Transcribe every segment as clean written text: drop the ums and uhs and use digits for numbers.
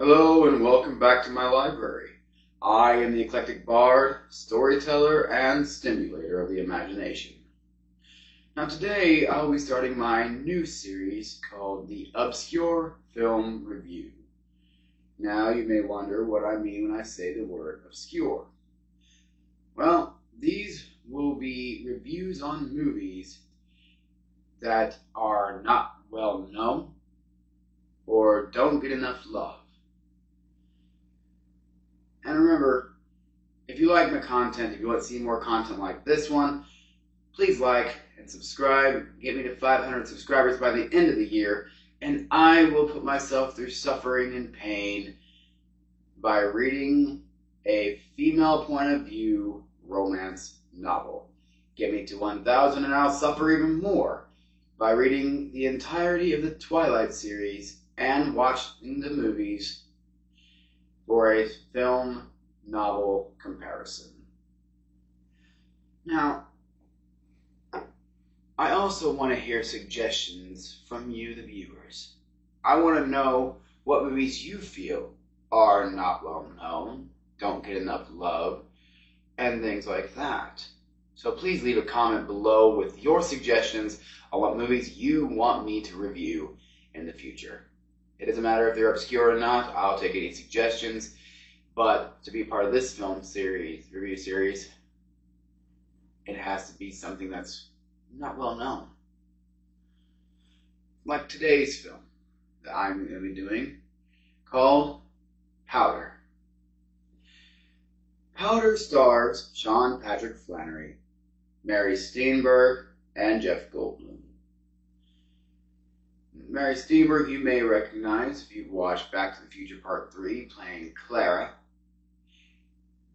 Hello and welcome back to my library. I am the eclectic bard, storyteller, and stimulator of the imagination. Now today I'll be starting my new series called the Obscure Film Review. Now you may wonder what I mean when I say the word obscure. Well, these will be reviews on movies that are not well known or don't get enough love. And remember, if you like my content, if you want to see more content like this one, please like and subscribe. Get me to 500 subscribers by the end of the year, and I will put myself through suffering and pain by reading a female point of view romance novel. Get me to 1,000 and I'll suffer even more by reading the entirety of the Twilight series and watching the movies for a film novel comparison. Now, I also want to hear suggestions from you, the viewers. I want to know what movies you feel are not well known, don't get enough love, and things like that. So please leave a comment below with your suggestions on what movies you want me to review in the future. It doesn't matter if they're obscure or not, I'll take any suggestions, but to be part of this film series, review series, it has to be something that's not well known. Like today's film that I'm going to be doing, called Powder. Powder stars Sean Patrick Flanery, Mary Steenburgen, and Jeff Goldblum. Mary Steenburgen you may recognize if you've watched Back to the Future Part 3 playing Clara.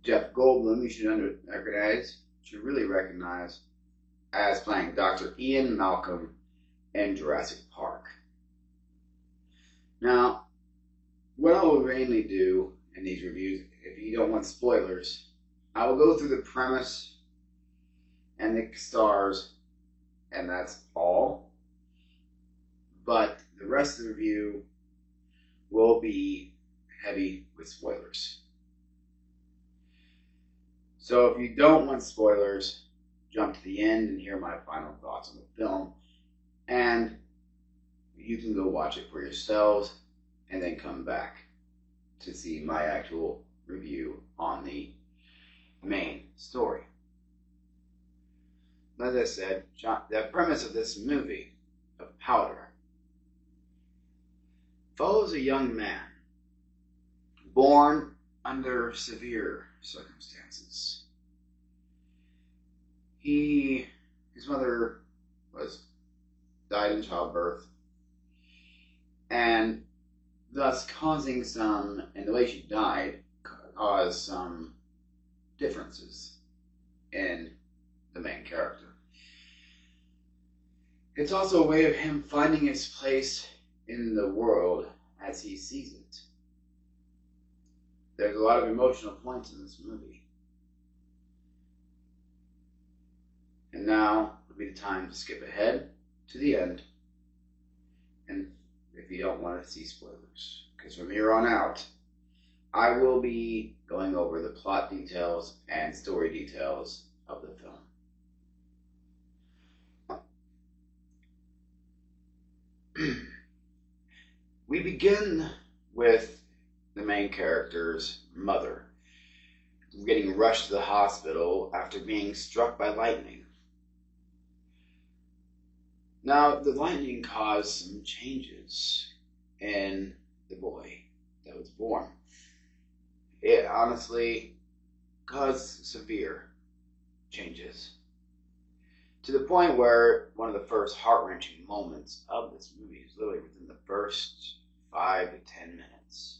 Jeff Goldblum you should really recognize as playing Dr. Ian Malcolm in Jurassic Park. Now, what I will mainly do in these reviews, if you don't want spoilers, I will go through the premise and the stars, and that's all. But the rest of the review will be heavy with spoilers. So if you don't want spoilers, jump to the end and hear my final thoughts on the film. And you can go watch it for yourselves and then come back to see my actual review on the main story. As I said, the premise of this movie, of Powder, follows a young man born under severe circumstances. His mother died in childbirth, and thus causing some, and the way she died caused some differences in the main character. It's also a way of him finding his place in the world as he sees it. There's a lot of emotional points in this movie. And now would be the time to skip ahead to the end. And if you don't want to see spoilers, because from here on out, I will be going over the plot details and story details of the film. We begin with the main character's mother getting rushed to the hospital after being struck by lightning. Now, the lightning caused some changes in the boy that was born. It honestly caused severe changes, to the point where one of the first heart-wrenching moments of this movie is literally within the first 5 to 10 minutes,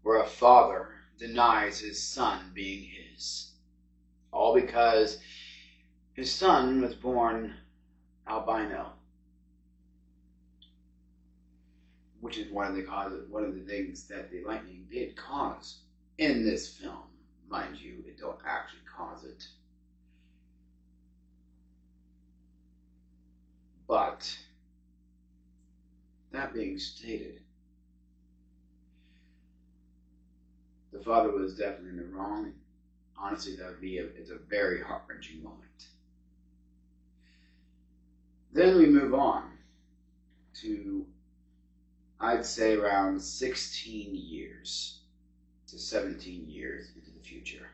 where a father denies his son being his, all because his son was born albino, which is one of the things that the lightning did cause in this film. Mind you, it don't actually cause it. But that being stated, father was definitely in the wrong. Honestly, it's a very heart-wrenching moment. Then we move on to, I'd say, around 16 years to 17 years into the future,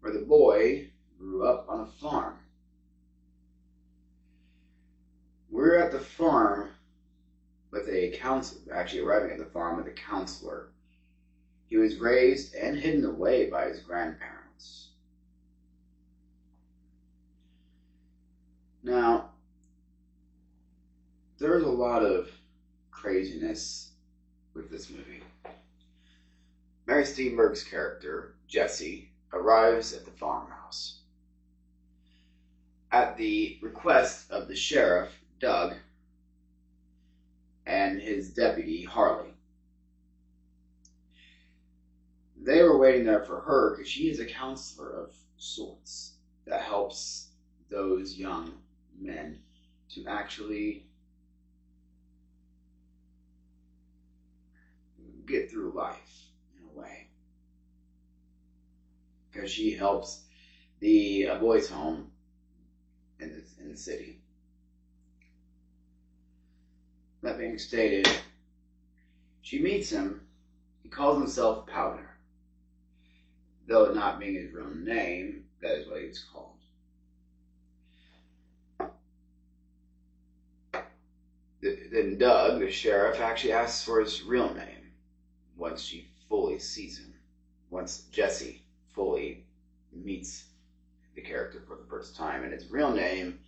where the boy grew up on a farm. We're at the farm with a counselor, actually arriving at the farm with a counselor. He was raised and hidden away by his grandparents. Now, there's a lot of craziness with this movie. Mary Steenburgen's character, Jesse, arrives at the farmhouse. At the request of the sheriff, Doug, and his deputy, Harley. They were waiting there for her because she is a counselor of sorts that helps those young men to actually get through life in a way. Because she helps the boys' home in the city. That being stated, she meets him. He calls himself Powder. Though it not being his real name, that is what he was called. Then Doug, the sheriff, actually asks for his real name once she fully sees him. Once Jesse fully meets the character for the first time. And his real name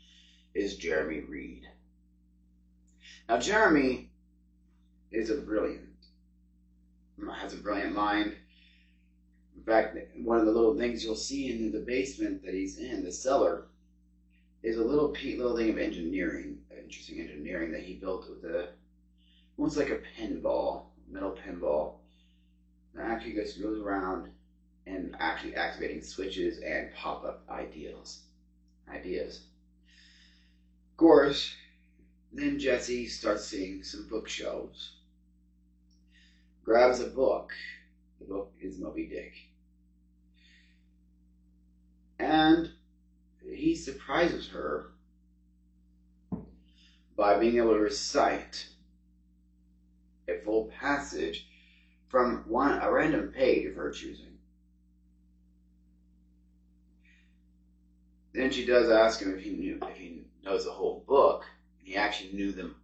is Jeremy Reed. Now, Jeremy has a brilliant mind. In fact, one of the little things you'll see in the basement that he's in, the cellar, is a little thing of engineering, interesting engineering that he built with almost like a pinball, metal pinball, that actually goes around and actually activating switches and pop-up ideas. Of course, then Jesse starts seeing some bookshelves, grabs a book. The book is Moby Dick. And he surprises her by being able to recite a full passage from a random page of her choosing. Then she does ask him if he knows the whole book, and he actually knew them.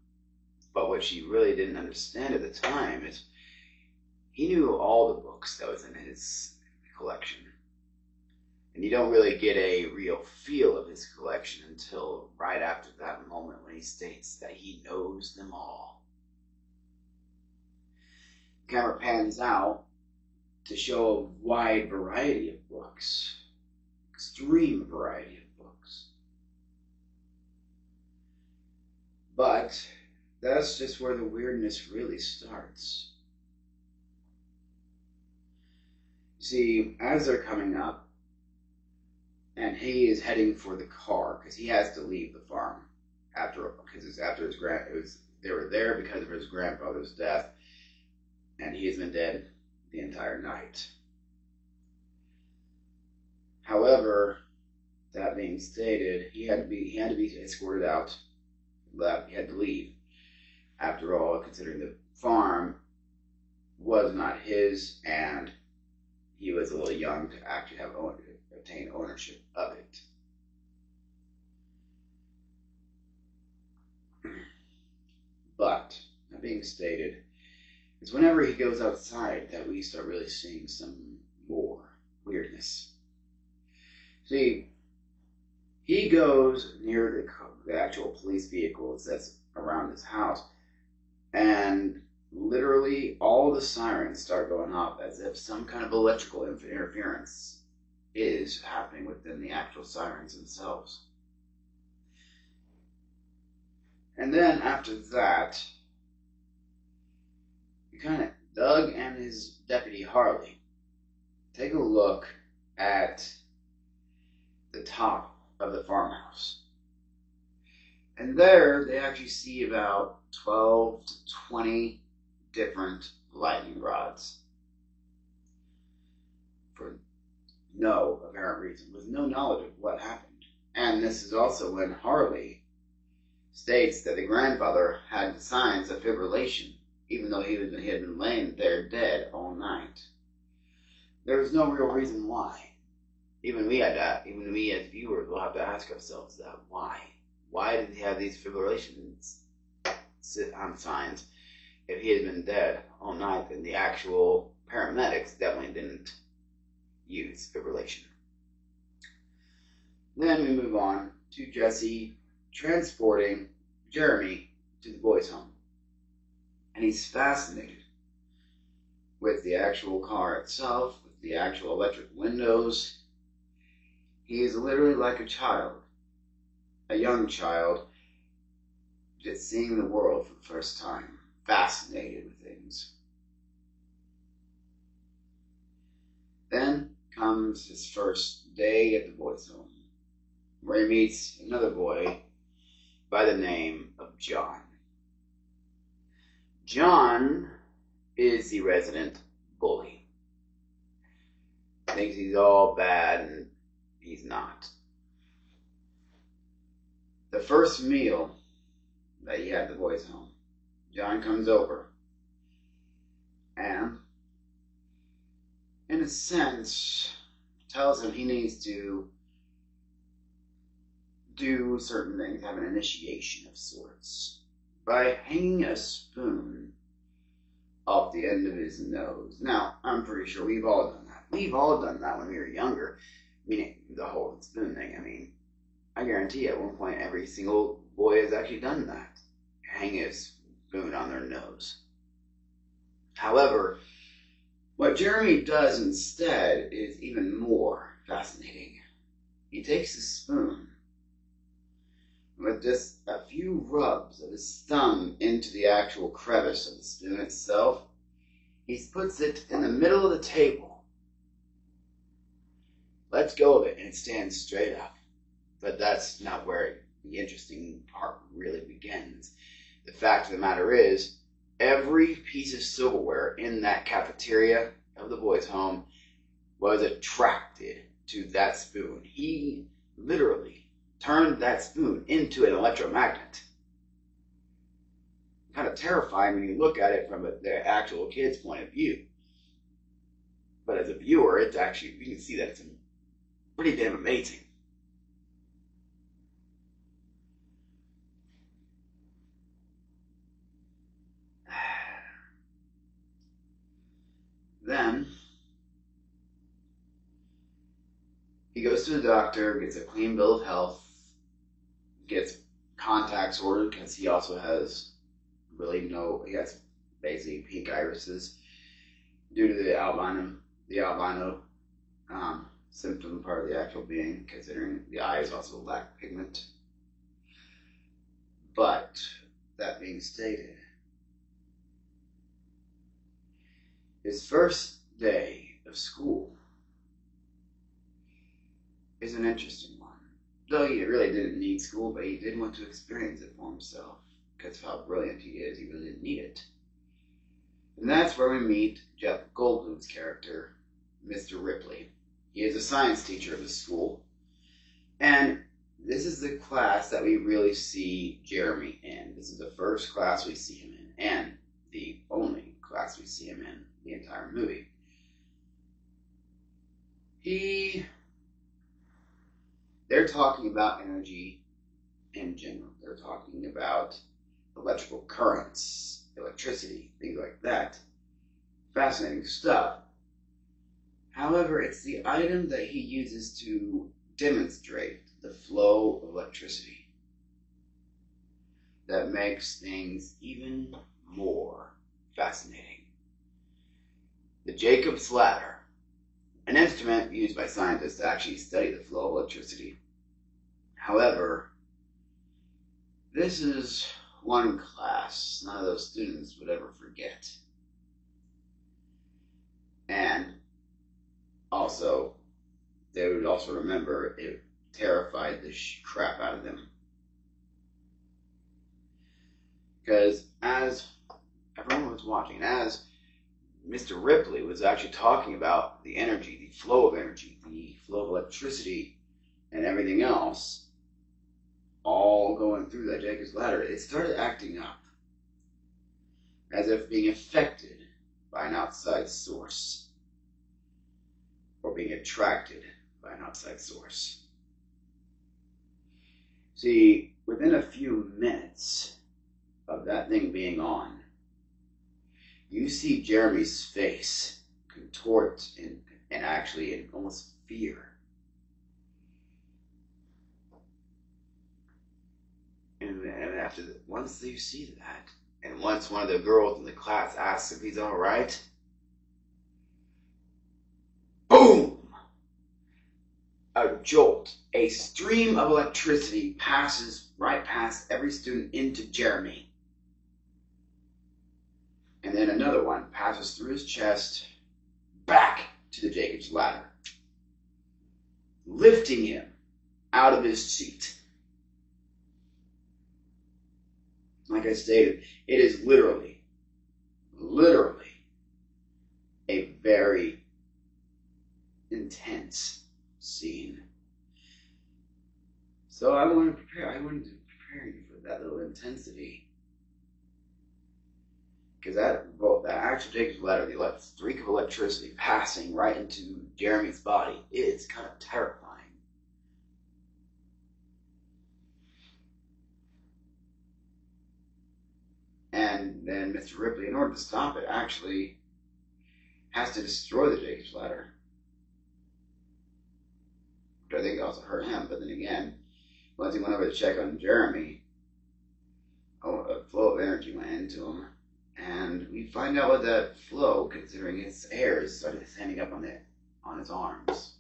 But what she really didn't understand at the time is he knew all the books that was in his collection. And you don't really get a real feel of his collection until right after that moment when he states that he knows them all. The camera pans out to show a wide variety of books. Extreme variety of books. But that's just where the weirdness really starts. See, as they're coming up, and he is heading for the car because he has to leave the farm they were there because of his grandfather's death, and he has been dead the entire night. However, that being stated, he had to be escorted out. He had to leave. After all, considering the farm was not his, and he was a little young to actually obtain ownership of it. But, that being stated, it's whenever he goes outside that we start really seeing some more weirdness. See, he goes near the actual police vehicles that's around his house, and literally all the sirens start going off as if some kind of electrical interference is happening within the actual sirens themselves. And then after that, Doug and his deputy Harley take a look at the top of the farmhouse. And there they actually see about 12 to 20 different lightning rods for no apparent reason, with no knowledge of what happened. And this is also when Harley states that the grandfather had signs of fibrillation, even though he had been laying there dead all night. There's no real reason why. Even we as viewers will have to ask ourselves that. Why? Why did he have these fibrillation signs if he had been dead all night and the actual paramedics definitely didn't use fibrillation? Then we move on to Jesse transporting Jeremy to the boys' home. And he's fascinated with the actual car itself, with the actual electric windows. He is literally like a child, a young child, just seeing the world for the first time, fascinated with things. Then comes his first day at the boys' home, where he meets another boy by the name of John. John is the resident bully. Thinks he's all bad, and he's not. The first meal that he had at the boys' home, John comes over and, in a sense, tells him he needs to do certain things, have an initiation of sorts, by hanging a spoon off the end of his nose. Now, I'm pretty sure we've all done that. We've all done that when we were younger. Meaning the whole spoon thing. I mean, I guarantee at one point every single boy has actually done that. Hang a spoon on their nose. However, what Jeremy does instead is even more fascinating. He takes a spoon with just a few rubs of his thumb into the actual crevice of the spoon itself. He puts it in the middle of the table, lets go of it, and it stands straight up. But that's not where the interesting part really begins. The fact of the matter is, every piece of silverware in that cafeteria of the boys' home was attracted to that spoon. He literally turned that spoon into an electromagnet. Kind of terrifying when you look at it from the actual kid's point of view. But as a viewer, it's actually, you can see that it's pretty damn amazing. Then he goes to the doctor, gets a clean bill of health, gets contacts ordered because he also has he has basically pink irises due to the albino symptom part of the actual being, considering the eyes also lack pigment. But that being stated, his first day of school is an interesting one. Though he really didn't need school, but he did want to experience it for himself. Because of how brilliant he is, he really didn't need it. And that's where we meet Jeff Goldblum's character, Mr. Ripley. He is a science teacher of the school. And this is the class that we really see Jeremy in. This is the first class we see him in, and the only class we see him in the entire movie. They're talking about energy in general. They're talking about electrical currents, electricity, things like that. Fascinating stuff. However, it's the item that he uses to demonstrate the flow of electricity that makes things even more fascinating. The Jacob's Ladder, an instrument used by scientists to actually study the flow of electricity. However, this is one class none of those students would ever forget. And also, they would also remember it terrified the crap out of them. Because as everyone everyone's watching. And as Mr. Ripley was actually talking about the energy, the flow of energy, the flow of electricity, and everything else, all going through that Jacob's ladder, it started acting up, as if being affected by an outside source, or being attracted by an outside source. See, within a few minutes of that thing being on, you see Jeremy's face contort and actually in almost fear. And after once you see that, and once one of the girls in the class asks if he's all right, boom! A jolt, a stream of electricity passes right past every student into Jeremy. And then another one passes through his chest, back to the Jacob's ladder, lifting him out of his seat. Like I stated, it is literally a very intense scene. So I wanted to prepare you for that little intensity. Because that actual Jacob's ladder, the streak of electricity passing right into Jeremy's body, is kind of terrifying. And then Mr. Ripley, in order to stop it, actually has to destroy the Jacob's ladder. Which I think also hurt him, but then again, once he went over to check on Jeremy, a flow of energy went into him. And we find out what that flow, considering his hairs started standing up on his arms,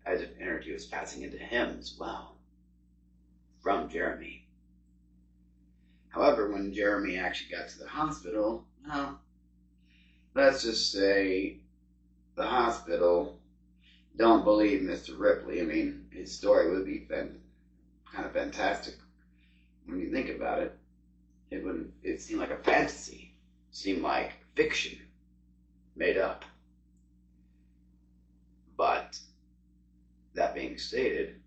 as if energy was passing into him as well, from Jeremy. However, when Jeremy actually got to the hospital, well, let's just say the hospital don't believe Mr. Ripley. I mean, his story would be kind of fantastic when you think about it. It seemed like a fantasy. It seemed like fiction made up. But that being stated,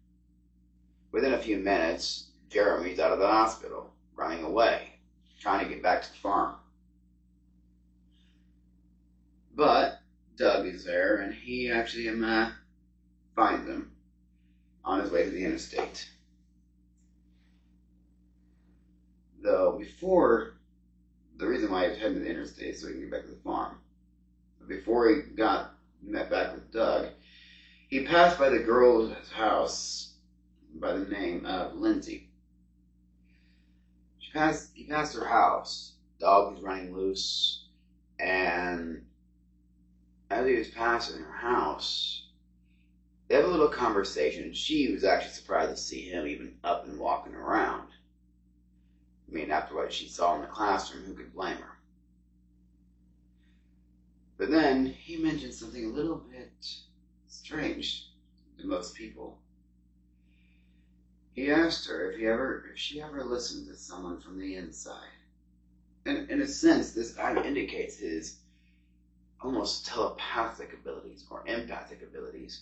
within a few minutes, Jeremy's out of the hospital, running away, trying to get back to the farm. But Doug is there, and he actually finds him on his way to the interstate. Though before, the reason why he was heading to the interstate is so he can get back to the farm. But before he met back with Doug, he passed by the girl's house by the name of Lindsay. He passed her house. Dog was running loose, and as he was passing her house, they have a little conversation. She was actually surprised to see him even up and walking around. I mean, after what she saw in the classroom, who could blame her? But then he mentioned something a little bit strange to most people. He asked her if she ever listened to someone from the inside. And in a sense, this kind of indicates his almost telepathic abilities or empathic abilities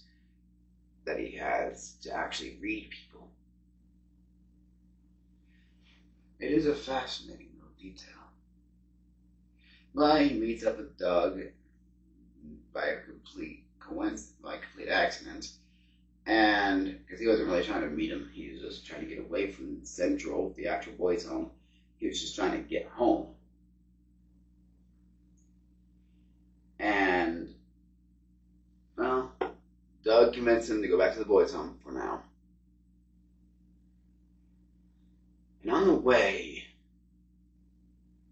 that he has to actually read people. It is a fascinating little detail. Well, he meets up with Doug by a complete coincidence, by a complete accident. And because he wasn't really trying to meet him, he was just trying to get away from Central, the actual boys' home. He was just trying to get home. And, well, Doug convinced him to go back to the boys' home for now. And on the way,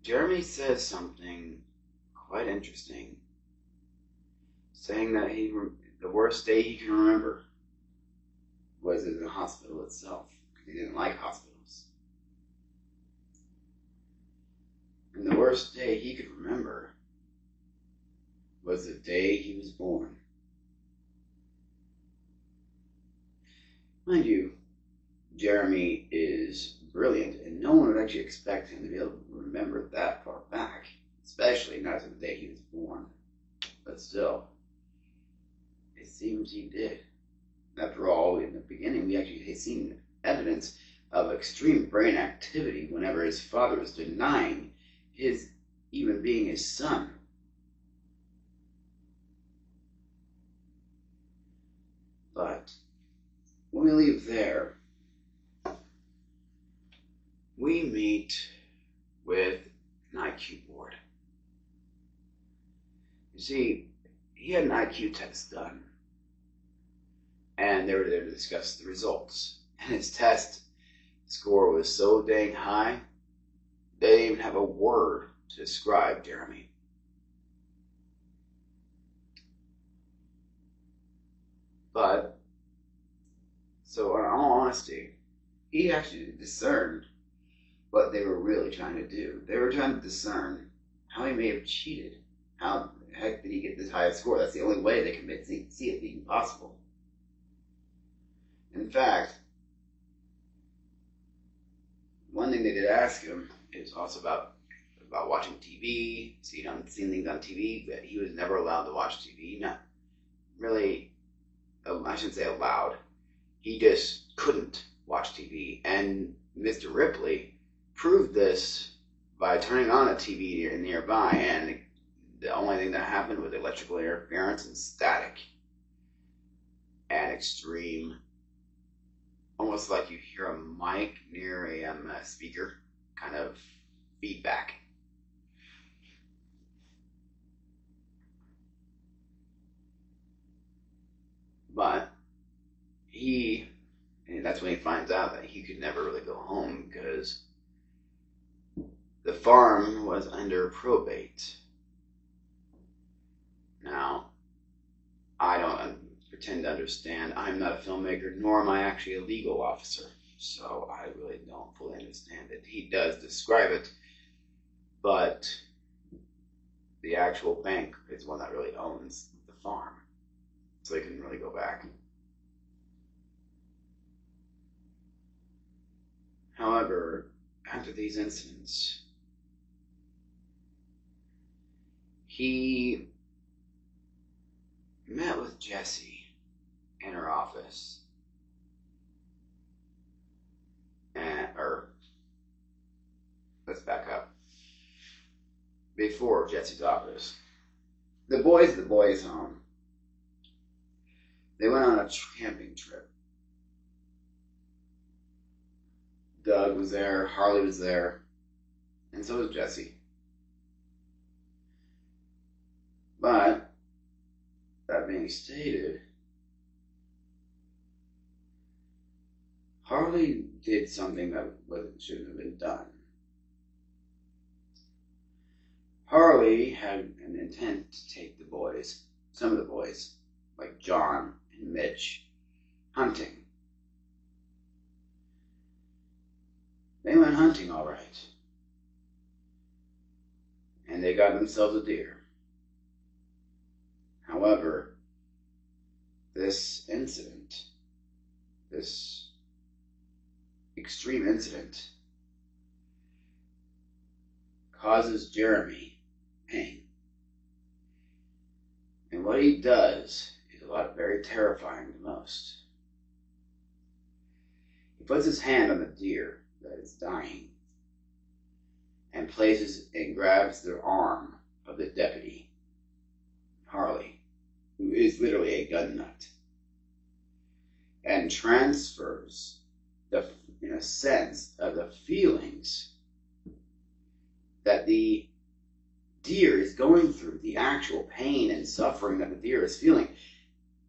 Jeremy says something quite interesting, saying that the worst day he can remember was in the hospital itself, because he didn't like hospitals. And the worst day he could remember was the day he was born. Mind you, Jeremy is brilliant, and no one would actually expect him to be able to remember that far back, especially not to the day he was born. But still, it seems he did. After all, in the beginning, we actually had seen evidence of extreme brain activity whenever his father was denying his even being his son. But when we leave there, we meet with an IQ board. You see, he had an IQ test done, and they were there to discuss the results. And his test score was so dang high, they didn't even have a word to describe Jeremy. But, so in all honesty, he actually discerned what they were really trying to do. They were trying to discern how he may have cheated. How the heck did he get this high a score? That's the only way they can see it being possible. In fact, one thing they did ask him is also about watching TV, seeing things on TV, but he was never allowed to watch TV. Not really, I shouldn't say allowed. He just couldn't watch TV. And Mr. Ripley proved this by turning on a TV nearby, and the only thing that happened was electrical interference and static. And extreme, almost like you hear a mic near a speaker, kind of feedback. But and that's when he finds out that he could never really go home because the farm was under probate. Now, I don't pretend to understand. I'm not a filmmaker, nor am I actually a legal officer. So I really don't fully understand it. He does describe it, but the actual bank is the one that really owns the farm. So they couldn't really go back. However, after these incidents, he met with Jessie in her office. Let's back up. Before Jessie's office, the boys' home. They went on a camping trip. Doug was there, Harley was there, and so was Jessie. But, that being stated, Harley did something that shouldn't have been done. Harley had an intent to take the boys, some of the boys, like John and Mitch, hunting. They went hunting all right. And they got themselves a deer. However, this incident, this extreme incident, causes Jeremy pain. And what he does is very terrifying the most. He puts his hand on the deer that is dying and grabs the arm of the deputy, Harley, who is literally a gun nut, and transfers in a sense of the feelings that the deer is going through, the actual pain and suffering that the deer is feeling.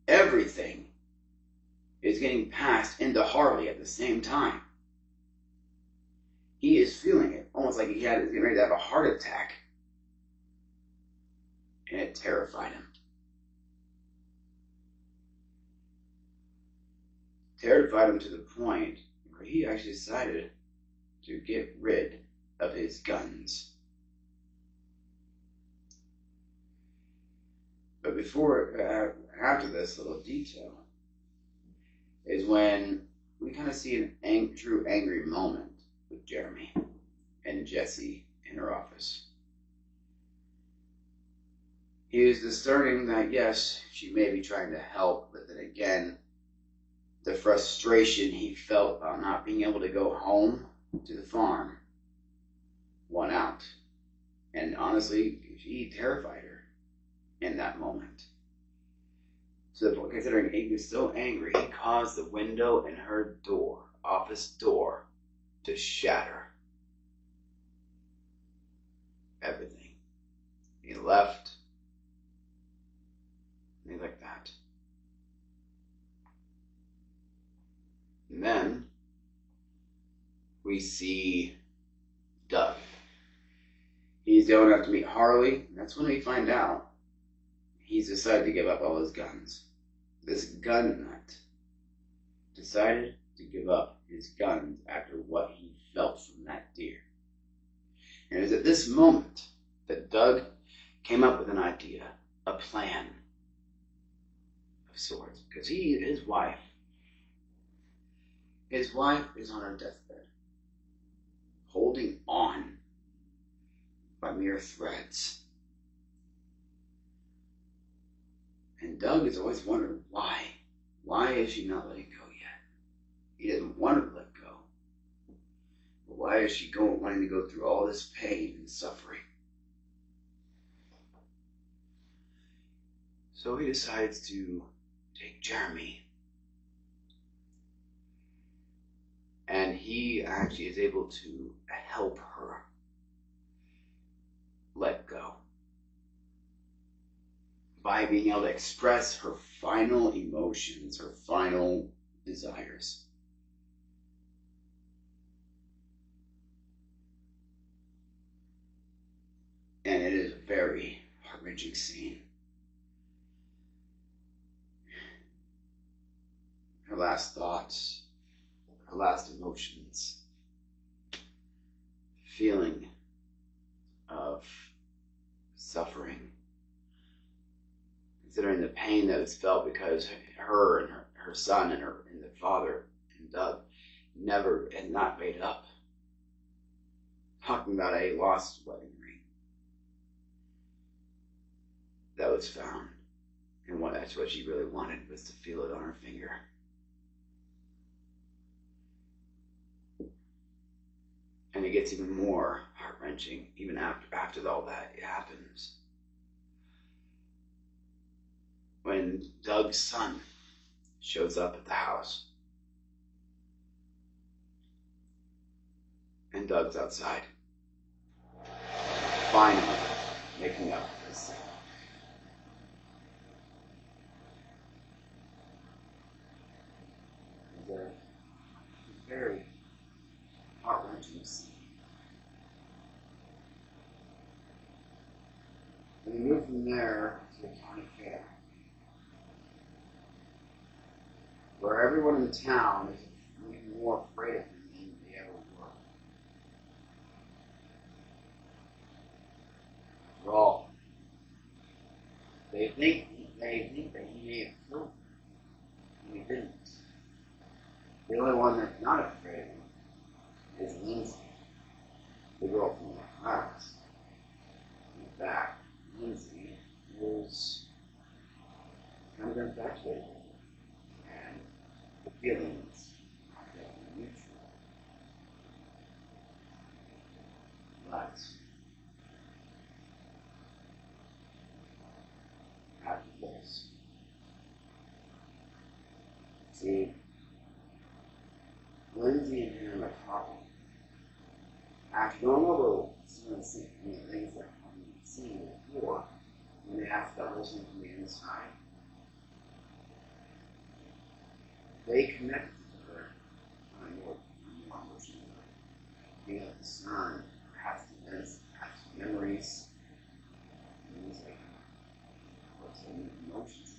Everything is getting passed into Harley at the same time. He is feeling it, almost like he's getting ready to have a heart attack. And it terrified him. Terrified him to the point where he actually decided to get rid of his guns. But after this little detail, is when we kind of see an true angry moment with Jeremy and Jessie in her office. He was discerning that, yes, she may be trying to help, but then again, the frustration he felt about not being able to go home to the farm won out. And honestly, he terrified her in that moment. So considering he was so angry, he caused the window in her door, office door, to shatter. Everything. He left. And like that. And then we see Doug. He's going out to meet Harley, and that's when we find out he's decided to give up all his guns. This gun nut decided to give up his guns after what he felt from that deer. And it was at this moment that Doug came up with an idea, a plan of sorts, because his wife is on her deathbed, holding on by mere threads. And Doug has always wondered why. Why is she not letting go yet? He doesn't want her to let go. But why is she wanting to go through all this pain and suffering? So he decides to take Jeremy. And he actually is able to help her let go by being able to express her final emotions, her final desires. And it is a very heart-wrenching scene. Her last thoughts, her last emotions, feeling of suffering, considering the pain that was felt because her and her son and the father and Doug had not made up. Talking about a lost wedding ring that was found, and that's what she really wanted, was to feel it on her finger. And it gets even more heart-wrenching even after all that happens. When Doug's son shows up at the house. And Doug's outside. Finally making up for his sin. It's a very heart-wrenching scene. And we move from there to the county fair, where everyone in town is even more afraid of him than they ever were. After all, they think that he may have killed them, and he didn't. The only one that's not afraid of him is Lindsay, the girl from the class. In fact, Lindsay was kind of infatuated with him, and the feelings are definitely mutual. But after this, see, Lindsay and him are talking. After going over some of the things that we've seen before, when they asked about listening from the inside, they connected to her on a more emotional level. Being able to discern past events, past memories, and things like what's in emotions.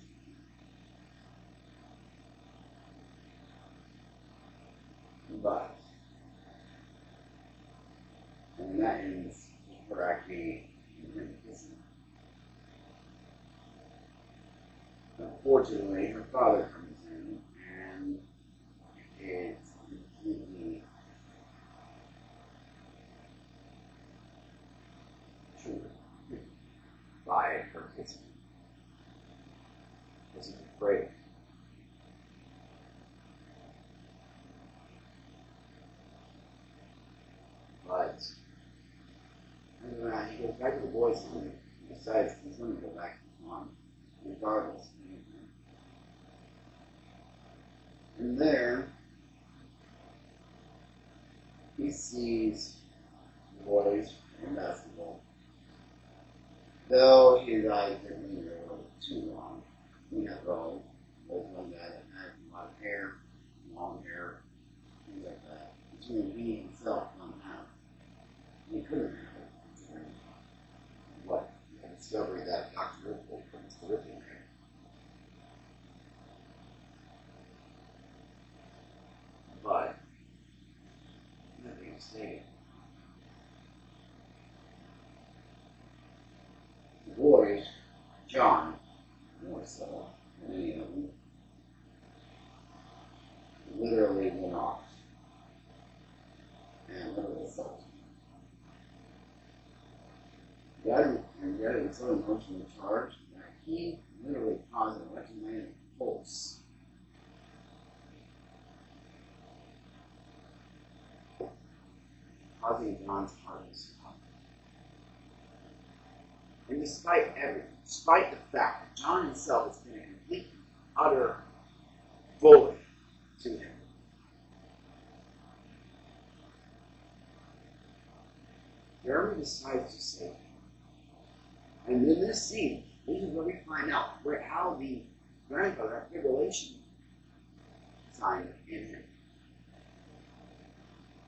But and that ends with her actually kissing. Unfortunately, her father comes in and is completely triggered by her kissing. break. But he goes back to the boys' home. He decides he's going to go back to his mom, regardless of anything. And there, he sees the boys playing basketball. Though his eyes didn't linger a little too long. After all, there's one guy that had a lot of hair, long hair, things like that. Between he himself don't have. He couldn't have it, considering what the discovery that Dr. Ripple put Mr. Ripple there. But, that being stated, the boys, John, more so than any of them, literally went off and literally assaulted. Dad was so emotionally charged that he literally caused an electromagnetic pulse causing John's heart to stop. And despite everything, despite the fact that John himself has been a complete, utter bully to him, Jeremy decides to save him. And in this scene, this is where we find out how the grandfather had fibrillation sign in him.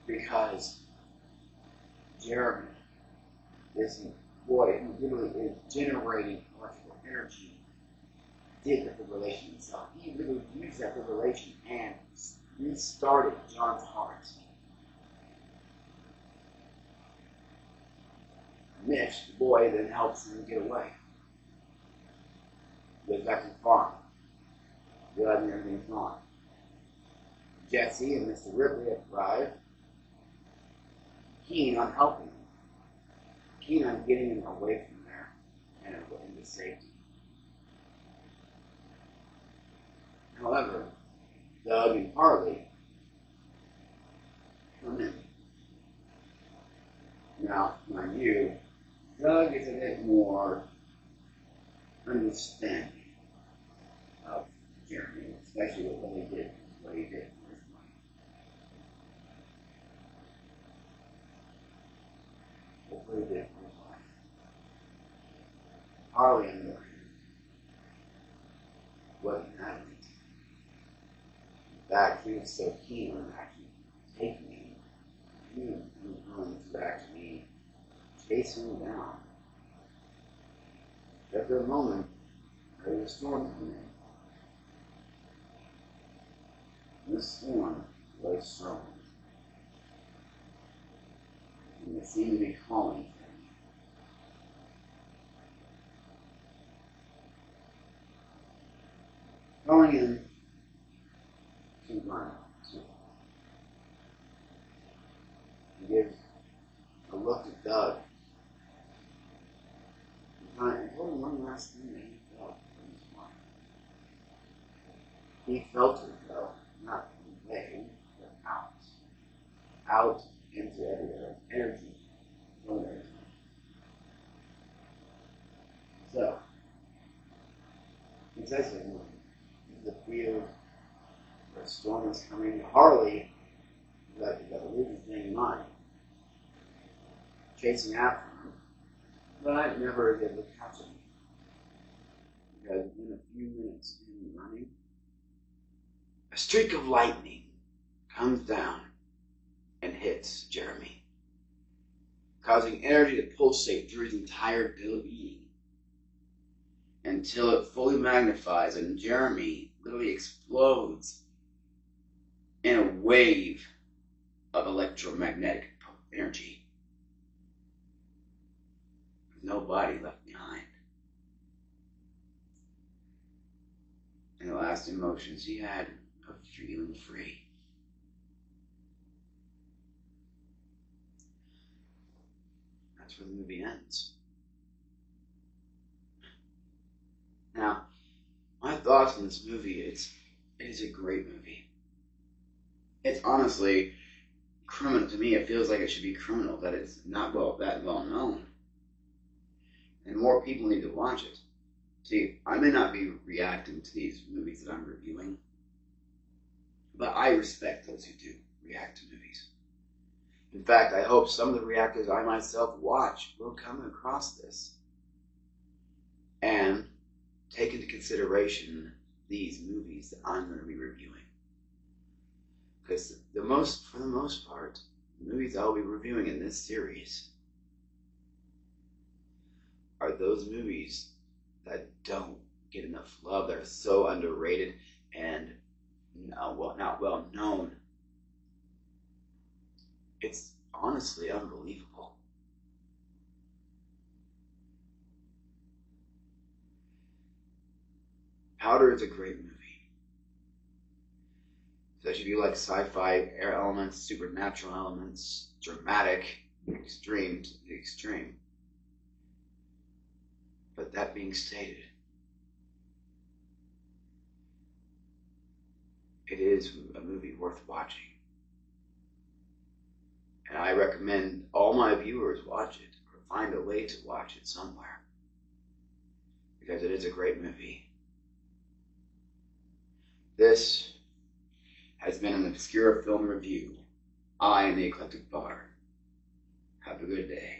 Because Jeremy, this boy who literally is generating electrical energy, did the fibrillation himself. He literally used that fibrillation and restarted John's heart. Mitch, the boy, then helps him get away. Goes back to the farm. Realizing everything's gone. Jesse and Mr. Ripley have arrived, keen on helping him. Keen on getting him away from there and into safety. However, Doug and Harley come in. Now, mind you, Doug is a bit more understanding of Jeremy, especially with what he did for his money. What he did for his life. Harley, on the other hand, wasn't having it. In fact, he was so keen on actually taking him. He was willing to actually chase him down. After a moment, there was a storm coming in. This storm was strong. And it seemed to be calling for him. Calling him to run. He gives a look at Doug. And told him one last thing that he felt from his mind. He felt it, though, not away, but out. Out into everywhere. Energy. From everything. So, he says to him, the field where a storm is coming. Harley, that you got to leave his thing in mind, chasing after him, but I never was able to catch him. Because in a few minutes in running, a streak of lightning comes down and hits Jeremy, causing energy to pulsate through his entire being until it fully magnifies and Jeremy literally explodes in a wave of electromagnetic energy. No body left behind. And the last emotions he had of feeling free. That's where the movie ends. Now, my thought thoughts on this movie. It is a great movie. It's honestly criminal to me. It feels like it should be criminal that it's not that well known, and more people need to watch it. See, I may not be reacting to these movies that I'm reviewing, but I respect those who do react to movies. In fact, I hope some of the reactors I myself watch will come across this and take into consideration these movies that I'm going to be reviewing. Because for the most part, the movies I'll be reviewing in this series are those movies that don't get enough love, that are so underrated and not well known. It's honestly unbelievable. Powder is a great movie. Especially if you like sci-fi elements, supernatural elements, dramatic, extreme to the extreme. But that being stated, it is a movie worth watching. And I recommend all my viewers watch it or find a way to watch it somewhere. Because it is a great movie. This has been an Obscure Film Review. I am the Eclectic Bard. Have a good day.